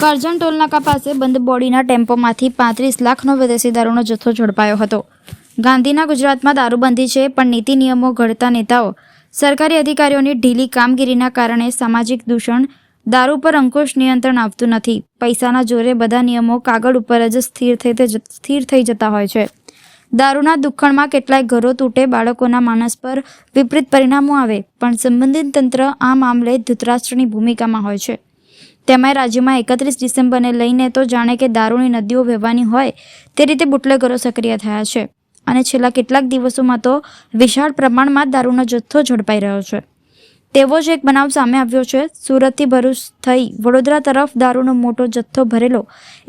કરજણ ટોલનાકા પાસે બંધ બોડીના ટેમ્પોમાંથી 35 લાખનો વિદેશી દારૂનો જથ્થો ઝડપાયો હતો। ગાંધીના ગુજરાતમાં દારૂબંધી છે, પણ નીતિ નિયમો ઘડતા નેતાઓ સરકારી અધિકારીઓની ઢીલી કામગીરીના કારણે સામાજિક દૂષણ દારૂ પર અંકુશ નિયંત્રણ આવતું નથી। પૈસાના જોરે બધા નિયમો કાગળ ઉપર જ સ્થિર થઈ જતા હોય છે। દારૂના દુખણમાં કેટલાય ઘરો તૂટે, બાળકોના માનસ પર વિપરીત પરિણામો આવે, પણ સંબંધિત તંત્ર આ મામલે ધૃતરાષ્ટ્રની ભૂમિકામાં હોય છે। તેમાંય રાજ્યમાં 31 ડિસેમ્બરને લઈને તો જાણે કે દારૂની નદીઓ વહેવાની હોય તે રીતે બુટલેગરો સક્રિય થયા છે અને છેલ્લા કેટલાક દિવસોમાં તો વિશાળ પ્રમાણમાં દારૂનો જથ્થો ઝડપાઈ રહ્યો છે। તેવો જ એક બનાવ સામે આવ્યો છે। સુરતથી ભરૂચ થઈ વડોદરા તરફ દારૂનો મોટો જથ્થો ભરેલો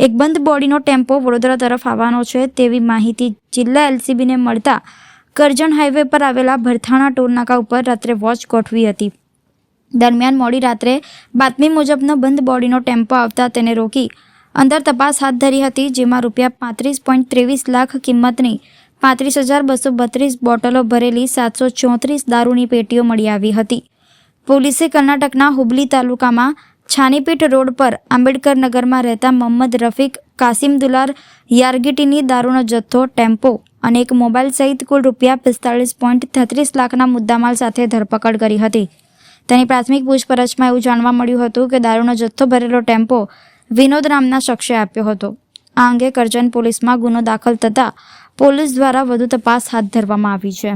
એક બંધ બોડીનો ટેમ્પો વડોદરા તરફ આવવાનો છે તેવી માહિતી જિલ્લા એલસીબીને મળતા કરજણ હાઈવે પર આવેલા ભરથાણા ટોલનાકા ઉપર રાત્રે વોચ ગોઠવી હતી। દરમિયાન મોડી રાત્રે બાતમી મુજબનો બંધ બોડીનો ટેમ્પો આવતા તેને રોકી અંદર તપાસ હાથ ધરી હતી, જેમાં ₹35.23 લાખ કિંમતની 35,232 બોટલો ભરેલી 734 દારૂની પેટીઓ મળી આવી હતી। પોલીસે કર્ણાટકના હુબલી તાલુકામાં છાનીપીઠ રોડ પર આંબેડકર નગરમાં રહેતા મોહમ્મદ રફીક કાસિમ દુલાર યારગીટીની દારૂનો જથ્થો, ટેમ્પો અને એક મોબાઈલ સહિત કુલ ₹45.33 લાખના મુદ્દામાલ સાથે ધરપકડ કરી હતી। તેની પ્રાથમિક પૂછપરછમાં એવું જાણવા મળ્યું હતું કે દારૂનો જથ્થો ભરેલો ટેમ્પો વિનોદ નામના શખ્સે આપ્યો હતો। આ અંગે કરજણ પોલીસમાં ગુનો દાખલ થતાં પોલીસ દ્વારા વધુ તપાસ હાથ ધરવામાં આવી છે।